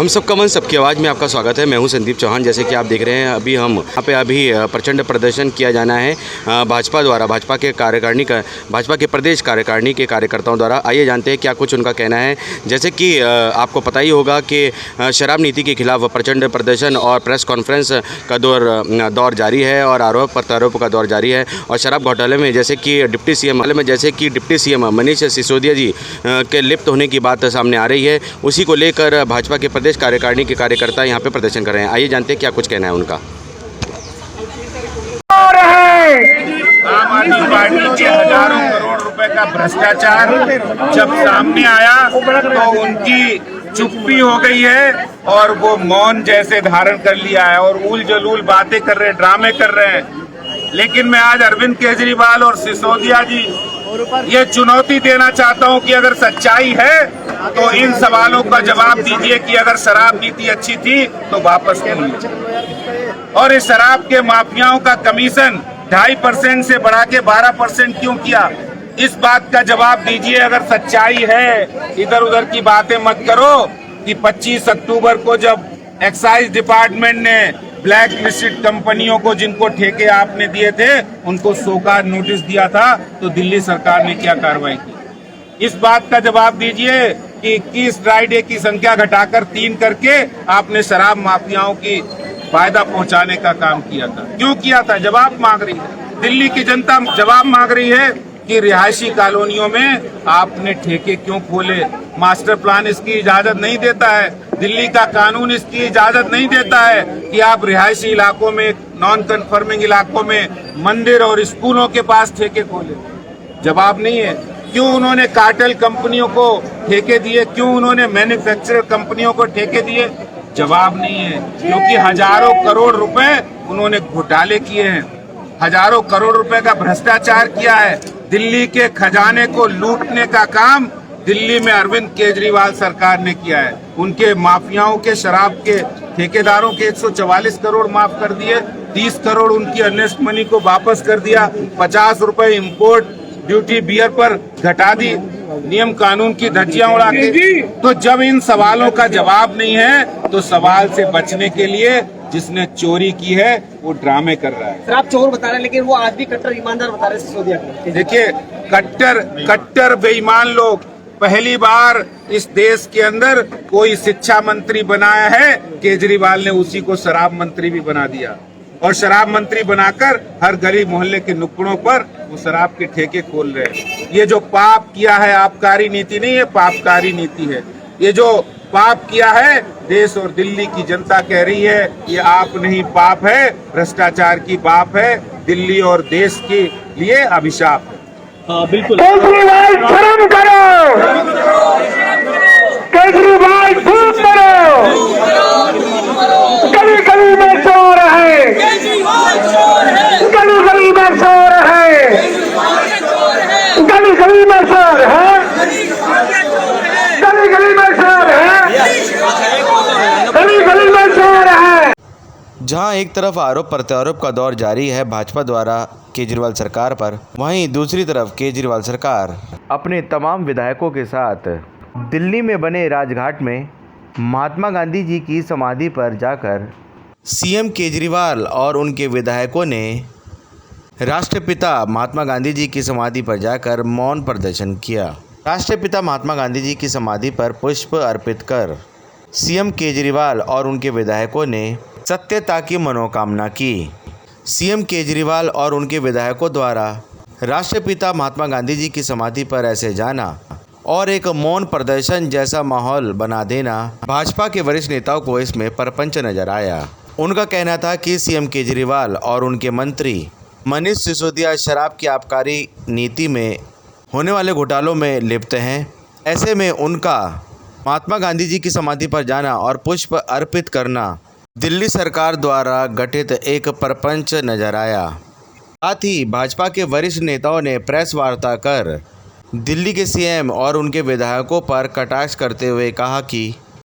हम सबका मन सबकी आवाज़ में आपका स्वागत है। मैं हूं संदीप चौहान। जैसे कि आप देख रहे हैं अभी हम यहाँ पे प्रचंड प्रदर्शन किया जाना है भाजपा द्वारा, भाजपा के प्रदेश कार्यकारिणी के कार्यकर्ताओं द्वारा। आइए जानते हैं क्या कुछ उनका कहना है। जैसे कि आपको पता ही होगा कि शराब नीति के खिलाफ प्रचंड प्रदर्शन और प्रेस कॉन्फ्रेंस का दौर जारी है और आरोप प्रत्यारोप का दौर जारी है। और शराब घोटाले में जैसे कि डिप्टी सीएम मनीष सिसोदिया जी के लिप्त होने की बात सामने आ रही है, उसी को लेकर भाजपा के प्रदेश कार्यकारिणी के कार्यकर्ता यहाँ पे प्रदर्शन कर रहे हैं। आइए जानते हैं क्या कुछ कहना है उनका। आम आदमी पार्टी के हजारों करोड़ रुपए का भ्रष्टाचार जब सामने आया तो उनकी चुप्पी हो गई है और वो मौन जैसे धारण कर लिया है और उल जलूल बातें कर रहे हैं, ड्रामे कर रहे हैं। लेकिन मैं आज अरविंद केजरीवाल और सिसोदिया जी ये चुनौती देना चाहता हूं कि अगर सच्चाई है तो इन सवालों का जवाब दीजिए कि अगर शराब नीति अच्छी थी तो वापस क्यों ली, और इस शराब के माफियाओं का कमीशन 2.5% से बढ़ा के 12% क्यों किया, इस बात का जवाब दीजिए। अगर सच्चाई है, इधर उधर की बातें मत करो कि 25 अक्टूबर को जब एक्साइज डिपार्टमेंट ने ब्लैक लिस्टेड कंपनियों को जिनको ठेके आपने दिए थे उनको शोकॉज नोटिस दिया था तो दिल्ली सरकार ने क्या कार्रवाई की, इस बात का जवाब दीजिए कि 21 ड्राई डे की संख्या घटाकर 3 करके आपने शराब माफियाओं की फायदा पहुंचाने का काम किया था। क्यों किया था? जवाब मांग रही है दिल्ली की जनता, जवाब मांग रही है कि रिहायशी कॉलोनियों में आपने ठेके क्यों खोले। मास्टर प्लान इसकी इजाजत नहीं देता है, दिल्ली का कानून इसकी इजाजत नहीं देता है कि आप रिहायशी इलाकों में, नॉन कन्फर्मिंग इलाकों में मंदिर और स्कूलों के पास ठेके खोले। जवाब नहीं है। क्यों उन्होंने कार्टेल कंपनियों को ठेके दिए, क्यों उन्होंने मैन्युफैक्चरर कंपनियों को ठेके दिए? जवाब नहीं है। क्योंकि हजारों करोड़ रुपए उन्होंने घोटाले किए हैं, हजारों करोड़ रुपए का भ्रष्टाचार किया है। दिल्ली के खजाने को लूटने का काम दिल्ली में अरविंद केजरीवाल सरकार ने किया है। उनके माफियाओं के, शराब के ठेकेदारों के 144 करोड़ माफ कर दिए, 30 करोड़ उनकी अर्नेस्ट मनी को वापस कर दिया, 50 रुपए इम्पोर्ट ड्यूटी बियर पर घटा दी, नियम कानून की धज्जियां उड़ा के। तो जब इन सवालों का जवाब नहीं है तो सवाल से बचने के लिए जिसने चोरी की है वो ड्रामे कर रहा है। सर आप चोर बता रहे हैं लेकिन वो आज भी कट्टर ईमानदार बता रहे हैं सिसोदिया को। देखिए, कट्टर बेईमान लोग, पहली बार इस देश के अंदर कोई शिक्षा मंत्री बनाया है, केजरीवाल ने उसी को शराब मंत्री भी बना दिया और शराब मंत्री बनाकर हर गली मोहल्ले के नुक्कड़ों पर वो शराब के ठेके खोल रहे हैं। ये जो पाप किया है, आबकारी नीति नहीं है, पापकारी नीति है। ये जो पाप किया है, देश और दिल्ली की जनता कह रही है ये आप नहीं, पाप है, भ्रष्टाचार की पाप है, दिल्ली और देश के लिए अभिशाप है। हाँ बिल्कुल। केजरीवाल शर्म करो, केजरीवाल चुप करो, गली गली में चोर है, गली गली में चोर है, गली गली में चोर है, गली गली में चोर है, गली गली में चोर है। जहां एक तरफ आरोप प्रत्यारोप का दौर जारी है भाजपा द्वारा केजरीवाल सरकार पर, वहीं दूसरी तरफ केजरीवाल सरकार अपने तमाम विधायकों के साथ दिल्ली में बने राजघाट में महात्मा गांधी जी की समाधि पर जाकर सीएम केजरीवाल और उनके विधायकों ने राष्ट्रपिता महात्मा गांधी जी की समाधि पर जाकर मौन प्रदर्शन किया। राष्ट्रपिता महात्मा गांधी जी की समाधि पर पुष्प अर्पित कर सीएम केजरीवाल और उनके विधायकों ने सत्यता की मनोकामना की। सीएम केजरीवाल और उनके विधायकों द्वारा राष्ट्रपिता महात्मा गांधी जी की समाधि पर ऐसे जाना और एक मौन प्रदर्शन जैसा माहौल बना देना भाजपा के वरिष्ठ नेताओं को इसमें परपंच नजर आया। उनका कहना था कि सीएम केजरीवाल और उनके मंत्री मनीष सिसोदिया शराब की आबकारी नीति में होने वाले घोटालों में लिप्त हैं। ऐसे में उनका महात्मा गांधी जी की समाधि पर जाना और पुष्प अर्पित करना दिल्ली सरकार द्वारा गठित एक परपंच नजर आया। साथ ही भाजपा के वरिष्ठ नेताओं ने प्रेस वार्ता कर दिल्ली के सीएम और उनके विधायकों पर कटाक्ष करते हुए कहा कि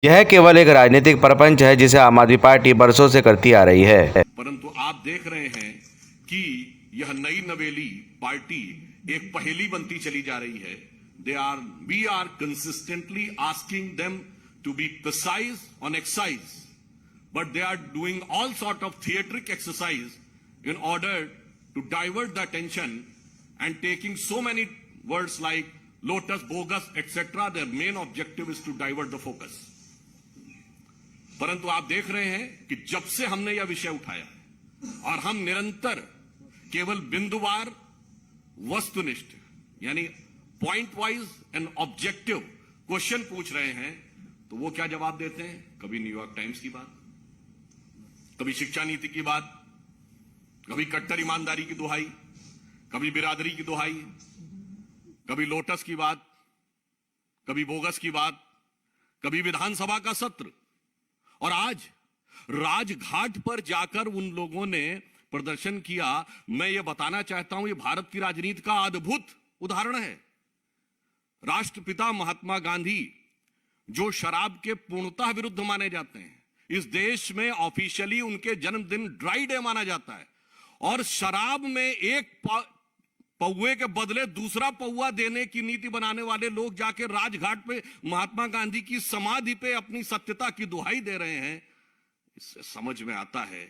यह केवल एक राजनीतिक परपंच है जिसे आम आदमी पार्टी बरसों से करती आ रही है। परंतु आप देख रहे हैं कि यह नई नवेली पार्टी एक पहेली बनती चली जा रही है। We are consistently asking them to be precise on excise, but they are doing all sort of theatric exercise in order to divert the attention and taking so many words like lotus, bogus, etc. Their main objective is to divert the focus. परंतु आप देख रहे हैं कि जब से हमने यह विषय उठाया और हम निरंतर केवल बिंदुवार वस्तुनिष्ठ यानी point wise and objective question पूछ रहे हैं, तो वो क्या जवाब देते हैं? कभी न्यूयॉर्क टाइम्स की बात, कभी शिक्षा नीति की बात, कभी कट्टर ईमानदारी की दुहाई, कभी बिरादरी की दुहाई, कभी लोटस की बात, कभी बोगस की बात, कभी विधानसभा का सत्र, और आज राजघाट पर जाकर उन लोगों ने प्रदर्शन किया। मैं ये बताना चाहता हूं, ये भारत की राजनीति का अद्भुत उदाहरण है। राष्ट्रपिता महात्मा गांधी जो शराब के पूर्णतः विरुद्ध माने जाते हैं, इस देश में ऑफिशियली उनके जन्मदिन ड्राई डे माना जाता है, और शराब में एक पौवे के बदले दूसरा पौवा देने की नीति बनाने वाले लोग जाके राजघाट पे महात्मा गांधी की समाधि पे अपनी सत्यता की दुहाई दे रहे हैं। इससे समझ में आता है,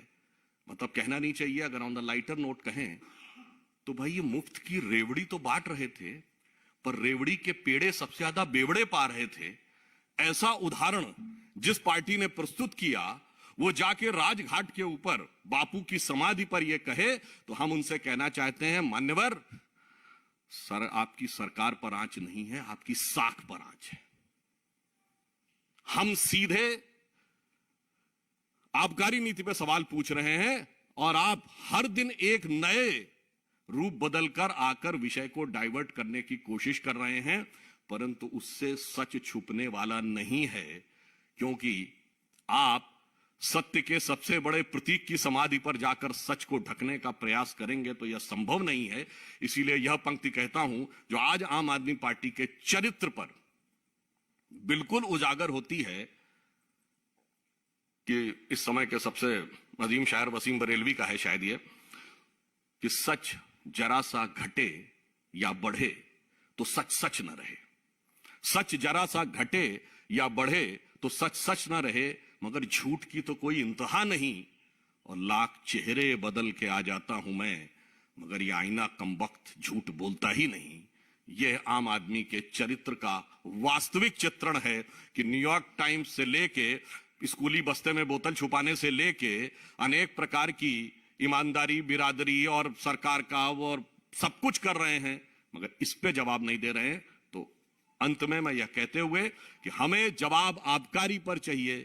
मतलब कहना नहीं चाहिए, अगर ऑन द लाइटर नोट कहें तो भाई ये मुफ्त की रेवड़ी तो बांट रहे थे, पर रेवड़ी के पेड़े सबसे ज्यादा बेवड़े पा रहे थे। ऐसा उदाहरण जिस पार्टी ने प्रस्तुत किया, वो जाके राजघाट के ऊपर बापू की समाधि पर यह कहे, तो हम उनसे कहना चाहते हैं, मान्यवर सर, आपकी सरकार पर आंच नहीं है, आपकी साख पर आंच है। हम सीधे आबकारी नीति पे सवाल पूछ रहे हैं और आप हर दिन एक नए रूप बदलकर आकर विषय को डाइवर्ट करने की कोशिश कर रहे हैं, परंतु उससे सच छुपने वाला नहीं है, क्योंकि आप सत्य के सबसे बड़े प्रतीक की समाधि पर जाकर सच को ढकने का प्रयास करेंगे तो यह संभव नहीं है। इसीलिए यह पंक्ति कहता हूं जो आज आम आदमी पार्टी के चरित्र पर बिल्कुल उजागर होती है, कि इस समय के सबसे अजीम शायर वसीम बरेलवी का है शायद यह, कि सच जरा सा घटे या बढ़े तो सच सच न रहे। सच जरा सा घटे या बढ़े तो सच सच न रहे, मगर झूठ की तो कोई इंतहा नहीं, और लाख चेहरे बदल के आ जाता हूं मैं, मगर यह आईना कमबख्त झूठ बोलता ही नहीं। यह आम आदमी के चरित्र का वास्तविक चित्रण है कि न्यूयॉर्क टाइम्स से लेके स्कूली बस्ते में बोतल छुपाने से लेके अनेक प्रकार की ईमानदारी, बिरादरी और सरकार का और सब कुछ कर रहे हैं, मगर इस पे जवाब नहीं दे रहे हैं। तो अंत में मैं यह कहते हुए कि हमें जवाब आबकारी पर चाहिए,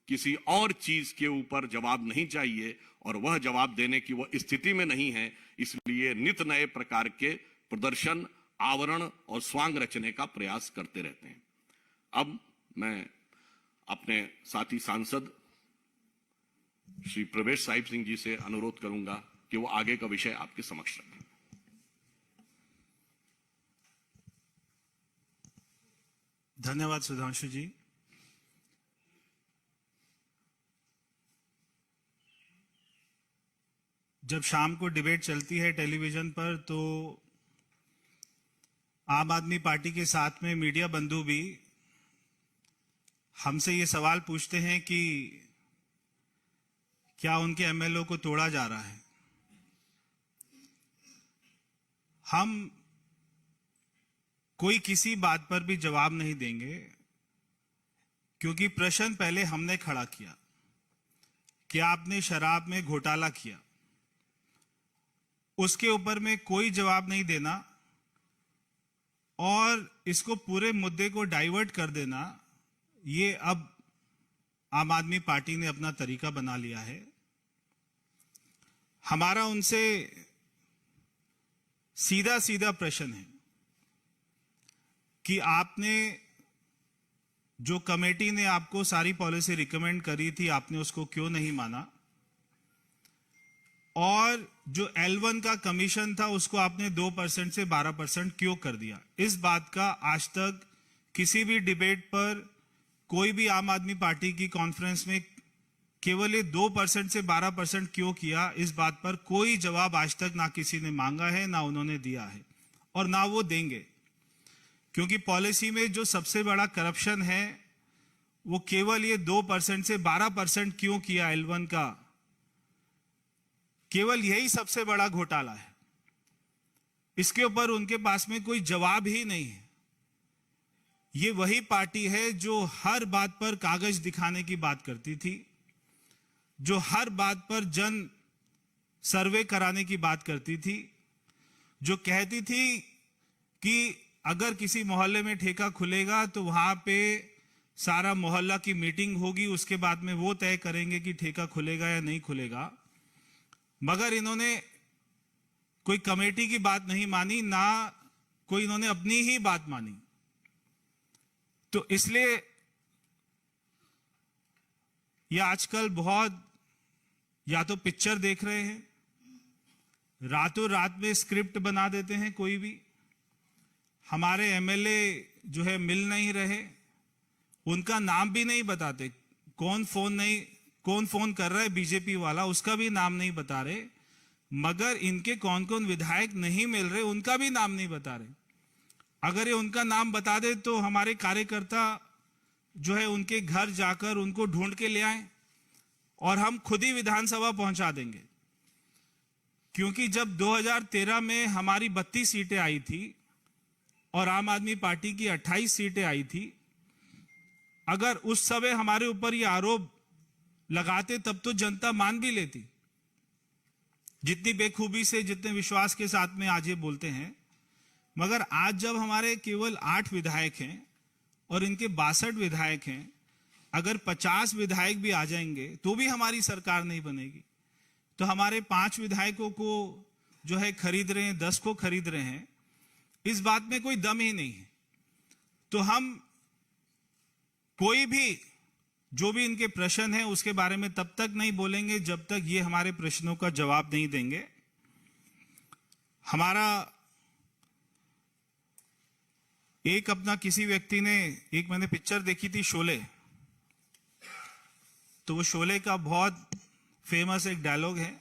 किसी और चीज के ऊपर जवाब नहीं चाहिए, और वह जवाब देने की वह स्थिति में नहीं है। इसलिए नित नए प्रकार के प्रदर्शन, आवरण और स्वांग रचने का प्रयास करते रहते हैं। अब मैं अपने साथी सांसद श्री प्रवेश साहिब सिंह जी से अनुरोध करूंगा कि वो आगे का विषय आपके समक्ष रखें। धन्यवाद सुधांशु जी। जब शाम को डिबेट चलती है टेलीविजन पर, तो आम आदमी पार्टी के साथ में मीडिया बंधु भी हमसे ये सवाल पूछते हैं कि क्या उनके एमएलए को तोड़ा जा रहा है। हम कोई किसी बात पर भी जवाब नहीं देंगे, क्योंकि प्रश्न पहले हमने खड़ा किया कि आपने शराब में घोटाला किया, उसके ऊपर में कोई जवाब नहीं देना और इसको पूरे मुद्दे को डाइवर्ट कर देना, ये अब आम आदमी पार्टी ने अपना तरीका बना लिया है। हमारा उनसे सीधा सीधा प्रश्न है कि आपने जो कमेटी ने आपको सारी पॉलिसी रिकमेंड करी थी, आपने उसको क्यों नहीं माना, और जो L1 का कमीशन था उसको आपने 2% से 12% क्यों कर दिया। इस बात का आज तक किसी भी डिबेट पर, कोई भी आम आदमी पार्टी की कॉन्फ्रेंस में केवल ये 2% से 12% क्यों किया, इस बात पर कोई जवाब आज तक ना किसी ने मांगा है, ना उन्होंने दिया है और ना वो देंगे। क्योंकि पॉलिसी में जो सबसे बड़ा करप्शन है वो केवल ये 2% से 12% क्यों किया L1 का, केवल यही सबसे बड़ा घोटाला है। इसके ऊपर उनके पास में कोई जवाब ही नहीं है। ये वही पार्टी है जो हर बात पर कागज दिखाने की बात करती थी, जो हर बात पर जन सर्वे कराने की बात करती थी, जो कहती थी कि अगर किसी मोहल्ले में ठेका खुलेगा तो वहां पे सारा मोहल्ला की मीटिंग होगी, उसके बाद में वो तय करेंगे कि ठेका खुलेगा या नहीं खुलेगा। मगर इन्होंने कोई कमेटी की बात नहीं मानी, ना कोई इन्होंने अपनी ही बात मानी। तो इसलिए ये आजकल बहुत या तो पिक्चर देख रहे हैं, रातों रात में स्क्रिप्ट बना देते हैं। कोई भी हमारे एमएलए जो है मिल नहीं रहे, उनका नाम भी नहीं बताते, कौन फोन कर रहा है बीजेपी वाला उसका भी नाम नहीं बता रहे, मगर इनके कौन कौन विधायक नहीं मिल रहे उनका भी नाम नहीं बता रहे। अगर ये उनका नाम बता दे तो हमारे कार्यकर्ता जो है उनके घर जाकर उनको ढूंढ के ले आए और हम खुद ही विधानसभा पहुंचा देंगे। क्योंकि जब 2013 में हमारी 32 सीटें आई थी और आम आदमी पार्टी की 28 सीटें आई थी, अगर उस समय हमारे ऊपर ये आरोप लगाते तब तो जनता मान भी लेती। जितनी बेखूबी से, जितने विश्वास के साथ में आज ये बोलते हैं, मगर आज जब हमारे केवल 8 विधायक हैं और इनके 62 विधायक हैं, अगर 50 विधायक भी आ जाएंगे तो भी हमारी सरकार नहीं बनेगी। तो हमारे 5 विधायकों को जो है खरीद रहे हैं, 10 को खरीद रहे हैं, इस बात में कोई दम ही नहीं है। तो हम कोई भी जो भी इनके प्रश्न है उसके बारे में तब तक नहीं बोलेंगे जब तक ये हमारे प्रश्नों का जवाब नहीं देंगे। हमारा एक अपना किसी व्यक्ति ने, एक मैंने पिक्चर देखी थी शोले, तो वो शोले का बहुत फेमस एक डायलॉग है,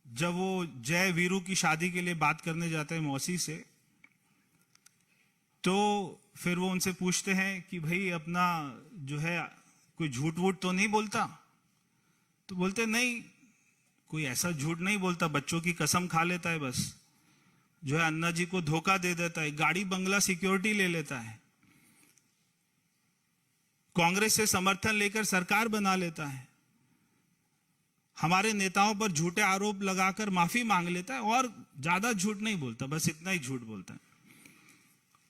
जब वो जय वीरू की शादी के लिए बात करने जाते हैं मौसी से, तो फिर वो उनसे पूछते हैं कि भाई अपना जो है कोई झूठ वूठ तो नहीं बोलता? तो बोलते नहीं, कोई ऐसा झूठ नहीं बोलता, बच्चों की कसम खा लेता है, बस जो है अन्ना जी को धोखा दे देता है, गाड़ी बंगला सिक्योरिटी ले लेता है, कांग्रेस से समर्थन लेकर सरकार बना लेता है, हमारे नेताओं पर झूठे आरोप लगाकर माफी मांग लेता है और ज्यादा झूठ नहीं बोलता, बस इतना ही झूठ बोलता है।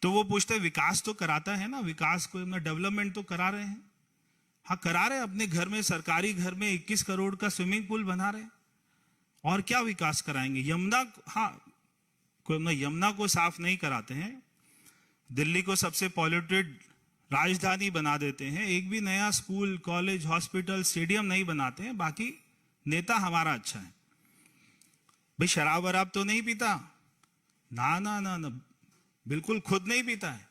तो वो पूछते हैं विकास तो कराता है ना, विकास को अपना डेवलपमेंट तो करा रहे हैं? हाँ करा रहे हैं, अपने घर में, सरकारी घर में 21 करोड़ का स्विमिंग पूल बना रहे हैं, और क्या विकास कराएंगे? यमुना, हाँ कोई अपना यमुना को साफ नहीं कराते हैं, दिल्ली को सबसे पॉल्यूटेड राजधानी बना देते हैं, एक भी नया स्कूल, कॉलेज, हॉस्पिटल, स्टेडियम नहीं बनाते हैं। बाकी नेता हमारा अच्छा है। भाई शराब वराब तो नहीं पीता? ना ना ना ना, बिल्कुल खुद नहीं पीता है,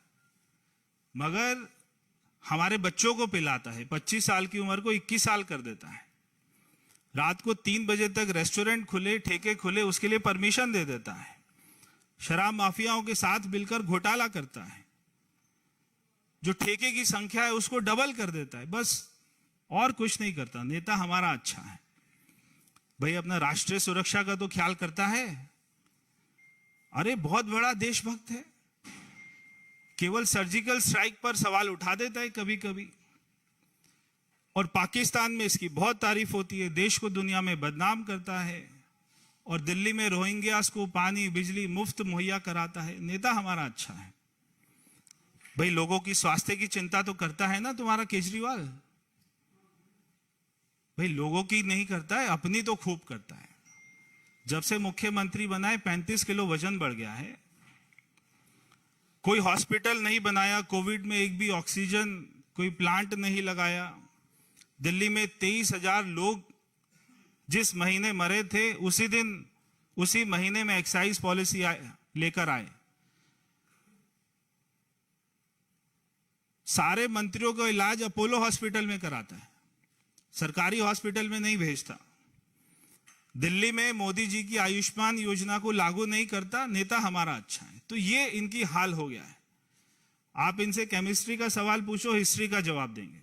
मगर हमारे बच्चों को पिलाता है। 25 साल की उम्र को 21 साल कर देता है। रात को 3 बजे तक रेस्टोरेंट खुले, ठेके खुले, उसके लिए परमिशन दे देता है। शराब माफियाओं के साथ मिलकर घोटाला करता है, जो ठेके की संख्या है उसको डबल कर देता है, बस और कुछ नहीं करता। नेता हमारा अच्छा है। भाई अपना राष्ट्रीय सुरक्षा का तो ख्याल करता है। अरे बहुत बड़ा देशभक्त है, केवल सर्जिकल स्ट्राइक पर सवाल उठा देता है कभी कभी, और पाकिस्तान में इसकी बहुत तारीफ होती है, देश को दुनिया में बदनाम करता है, और दिल्ली में रोहिंग्यास को पानी बिजली मुफ्त मुहैया कराता है। नेता हमारा अच्छा है। भाई लोगों की स्वास्थ्य की चिंता तो करता है ना तुम्हारा केजरीवाल? भाई लोगों की नहीं करता है, अपनी तो खूब करता है। जब से मुख्यमंत्री बनाए 35 किलो वजन बढ़ गया है। कोई हॉस्पिटल नहीं बनाया, कोविड में एक भी ऑक्सीजन कोई प्लांट नहीं लगाया। दिल्ली में 23,000 लोग जिस महीने मरे थे, उसी महीने में एक्साइज पॉलिसी लेकर आए। सारे मंत्रियों का इलाज अपोलो हॉस्पिटल में कराता है, सरकारी हॉस्पिटल में नहीं भेजता। दिल्ली में मोदी जी की आयुष्मान योजना को लागू नहीं करता। नेता हमारा अच्छा है। तो ये इनकी हाल हो गया है। आप इनसे केमिस्ट्री का सवाल पूछो, हिस्ट्री का जवाब देंगे।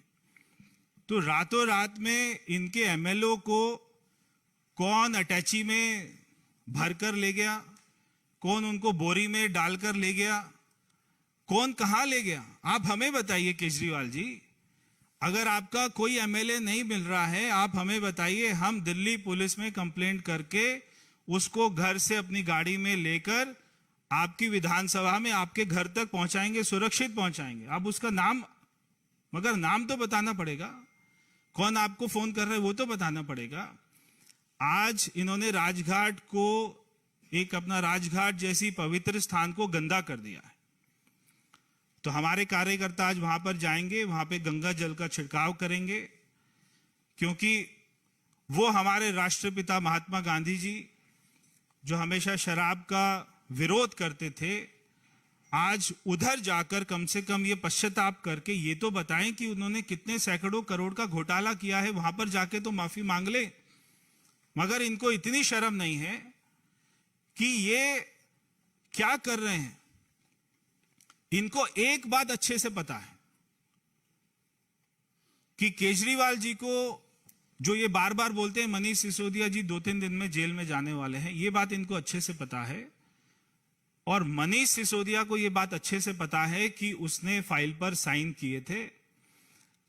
तो रातों रात में इनके एमएलओ को कौन अटैची में भरकर ले गया, कौन उनको बोरी में डालकर ले गया, कौन कहां ले गया, आप हमें बताइए केजरीवाल जी। अगर आपका कोई एमएलए नहीं मिल रहा है, आप हमें बताइए, हम दिल्ली पुलिस में कंप्लेंट करके उसको घर से अपनी गाड़ी में लेकर आपकी विधानसभा में आपके घर तक पहुंचाएंगे, सुरक्षित पहुंचाएंगे। आप उसका नाम, मगर नाम तो बताना पड़ेगा, कौन आपको फोन कर रहा है वो तो बताना पड़ेगा। आज इन्होंने राजघाट को, एक अपना राजघाट जैसी पवित्र स्थान को गंदा कर दिया है। तो हमारे कार्यकर्ता आज वहां पर जाएंगे, वहां पे गंगा जल का छिड़काव करेंगे, क्योंकि वो हमारे राष्ट्रपिता महात्मा गांधी जी जो हमेशा शराब का विरोध करते थे, आज उधर जाकर कम से कम ये पश्चाताप करके ये तो बताएं कि उन्होंने कितने सैकड़ों करोड़ का घोटाला किया है, वहां पर जाके तो माफी मांग ले। मगर इनको इतनी शर्म नहीं है कि ये क्या कर रहे हैं। इनको एक बात अच्छे से पता है कि केजरीवाल जी को, जो ये बार बार बोलते हैं मनीष सिसोदिया जी 2-3 दिन में जेल में जाने वाले हैं, ये बात इनको अच्छे से पता है। और मनीष सिसोदिया को ये बात अच्छे से पता है कि उसने फाइल पर साइन किए थे।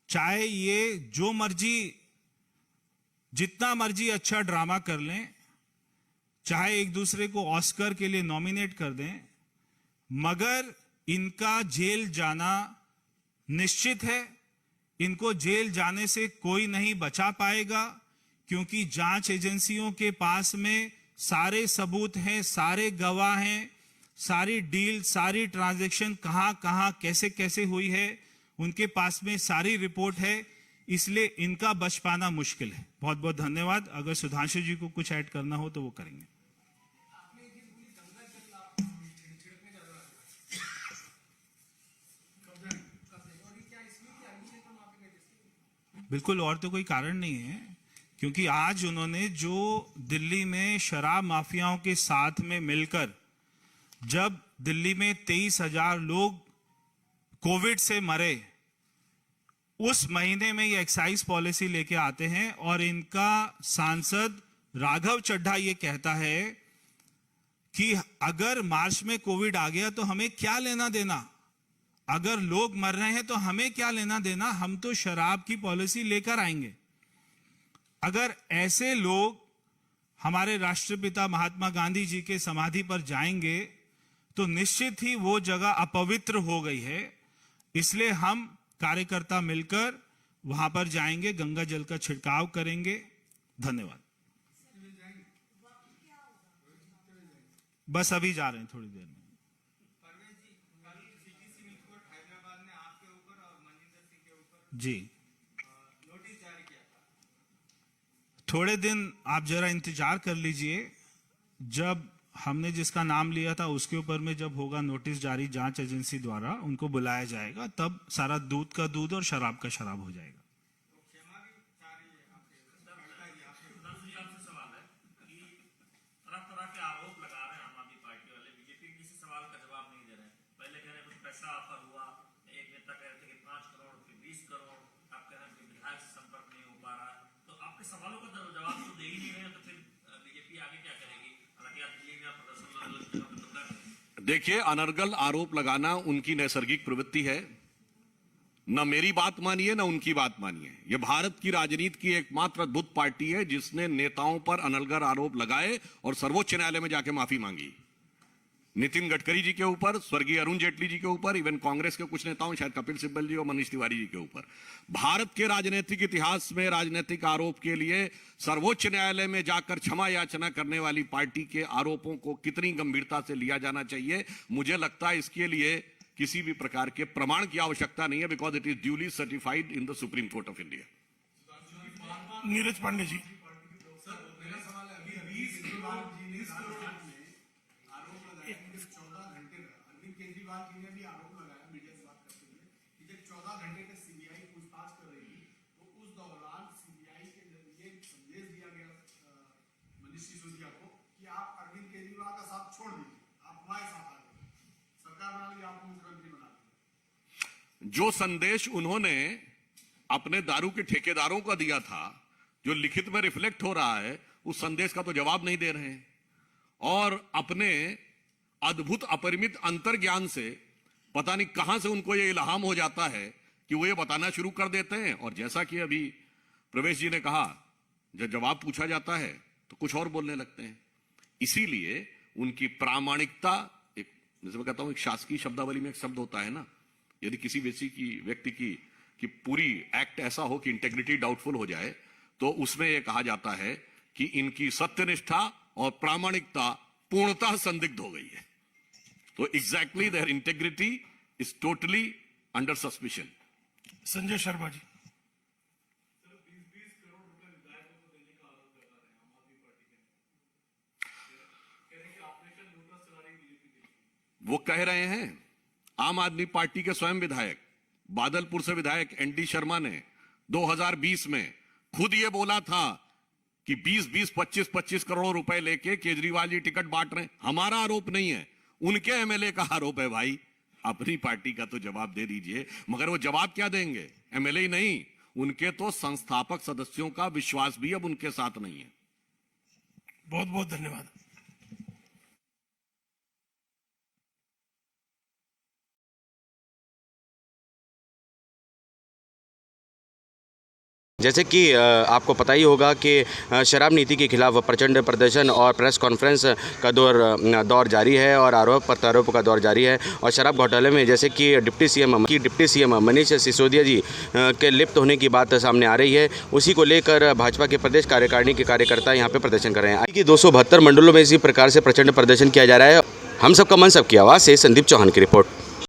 चाहे ये जो मर्जी, जितना मर्जी अच्छा ड्रामा कर लें, चाहे एक दूसरे को ऑस्कर के लिए नॉमिनेट कर दें, मगर इनका जेल जाना निश्चित है। इनको जेल जाने से कोई नहीं बचा पाएगा, क्योंकि जांच एजेंसियों के पास में सारे सबूत हैं, सारे गवाह हैं, सारी डील, सारी ट्रांजैक्शन कहां कहां कैसे कैसे हुई है, उनके पास में सारी रिपोर्ट है। इसलिए इनका बच पाना मुश्किल है। बहुत बहुत धन्यवाद। अगर सुधांशु जी को कुछ ऐड करना हो तो वो करेंगे। बिल्कुल, और तो कोई कारण नहीं है, क्योंकि आज उन्होंने जो दिल्ली में शराब माफियाओं के साथ में मिलकर, जब दिल्ली में 23,000 लोग कोविड से मरे, उस महीने में ये एक्साइज पॉलिसी लेके आते हैं और इनका सांसद राघव चड्ढा ये कहता है कि अगर मार्च में कोविड आ गया तो हमें क्या लेना देना, अगर लोग मर रहे हैं तो हमें क्या लेना देना, हम तो शराब की पॉलिसी लेकर आएंगे। अगर ऐसे लोग हमारे राष्ट्रपिता महात्मा गांधी जी के समाधि पर जाएंगे तो निश्चित ही वो जगह अपवित्र हो गई है। इसलिए हम कार्यकर्ता मिलकर वहां पर जाएंगे, गंगा जल का छिड़काव करेंगे। धन्यवाद। बस अभी जा रहे हैं, थोड़ी देर में। जी, नोटिस जारी किया था। थोड़े दिन आप जरा इंतजार कर लीजिए, जब हमने जिसका नाम लिया था उसके ऊपर में जब होगा नोटिस जारी जांच एजेंसी द्वारा, उनको बुलाया जाएगा, तब सारा दूध का दूध और शराब का शराब हो जाएगा। सवालों का जवाब तो दे ही नहीं रहे, तो फिर बीजेपी आगे क्या करेगी? हालांकि आप दिल्ली में प्रदर्शन। देखिए, अनर्गल आरोप लगाना उनकी नैसर्गिक प्रवृत्ति है। न मेरी बात मानिए न उनकी बात मानिए। यह भारत की राजनीति की एकमात्र अद्भुत पार्टी है जिसने नेताओं पर अनर्गल आरोप लगाए और सर्वोच्च न्यायालय में जाके माफी मांगी। नितिन गडकरी जी के ऊपर, स्वर्गीय अरुण जेटली जी के ऊपर, इवन कांग्रेस के कुछ नेताओं, शायद कपिल सिब्बल जी और मनीष तिवारी जी के ऊपर। भारत के राजनीतिक इतिहास में राजनीतिक आरोप के लिए सर्वोच्च न्यायालय में जाकर क्षमा याचना करने वाली पार्टी के आरोपों को कितनी गंभीरता से लिया जाना चाहिए, मुझे लगता है इसके लिए किसी भी प्रकार के प्रमाण की आवश्यकता नहीं है, because it is duly certified in the supreme court of India. Neeraj Pandey ji, Kejriwal ji ने भी आरोप लगाया मीडिया से बात करते हुए कि जब 14 घंटे तक सीबीआई पूछताछ कर रही थी तो उस दौरान सीबीआई के जरिए संदेश दिया गया मनीष सिसोदिया को कि आप अरविंद केजरीवाल का साथ छोड़ दीजिए, आप हमारे साथ आ गए, सरकार बना ली, आपको मुख्यमंत्री बना दी। जो संदेश उन्होंने अपने दारू के ठेकेदारों को दिया था, जो लिखित में रिफ्लेक्ट हो रहा है, उस संदेश का तो जवाब नहीं दे रहे हैं। और अपने अद्भुत अपरिमित अंतर्ज्ञान से पता नहीं कहां से उनको ये इल्हाम हो जाता है कि वो ये बताना शुरू कर देते हैं। और जैसा कि अभी प्रवेश जी ने कहा, जब जवाब पूछा जाता है तो कुछ और बोलने लगते हैं। इसीलिए उनकी प्रामाणिकता, एक जैसे मैं कहता हूं, एक शासकीय शब्दावली में एक शब्द होता है ना, यदि किसी व्यक्ति की पूरी एक्ट ऐसा हो कि इंटेग्रिटी डाउटफुल हो जाए, तो उसमें यह कहा जाता है कि इनकी सत्यनिष्ठा और प्रामाणिकता पूर्णतः संदिग्ध हो गई है। तो exactly their integrity is totally under suspicion. Sanjay Sharma ji. वो कह रहे हैं, आम आदमी पार्टी के स्वयं विधायक, बादलपुर से विधायक एनडी शर्मा ने 2020 में खुद ये बोला था कि 20-20, 25-25 करोड़ रुपए लेके केजरीवाल जी टिकट बांट रहे हैं। हमारा आरोप नहीं है, उनके एमएलए का आरोप है। भाई, अपनी पार्टी का तो जवाब दे दीजिए। मगर वो जवाब क्या देंगे? एमएलए ही नहीं, उनके तो संस्थापक सदस्यों का विश्वास भी अब उनके साथ नहीं है। बहुत बहुत धन्यवाद। जैसे कि आपको पता ही होगा कि शराब नीति के खिलाफ प्रचंड प्रदर्शन और प्रेस कॉन्फ्रेंस का दौर जारी है और आरोप प्रत्यारोप का दौर जारी है। और शराब घोटाले में जैसे कि डिप्टी सीएम मनीष सिसोदिया जी के लिप्त होने की बात सामने आ रही है, उसी को लेकर भाजपा के प्रदेश कार्यकारिणी के कार्यकर्ता यहाँ पे प्रदर्शन कर रहे हैं। कि 272 मंडलों में इसी प्रकार से प्रचंड प्रदर्शन किया जा रहा है। हम सबका मन सबकी आवाज़ से संदीप चौहान की रिपोर्ट।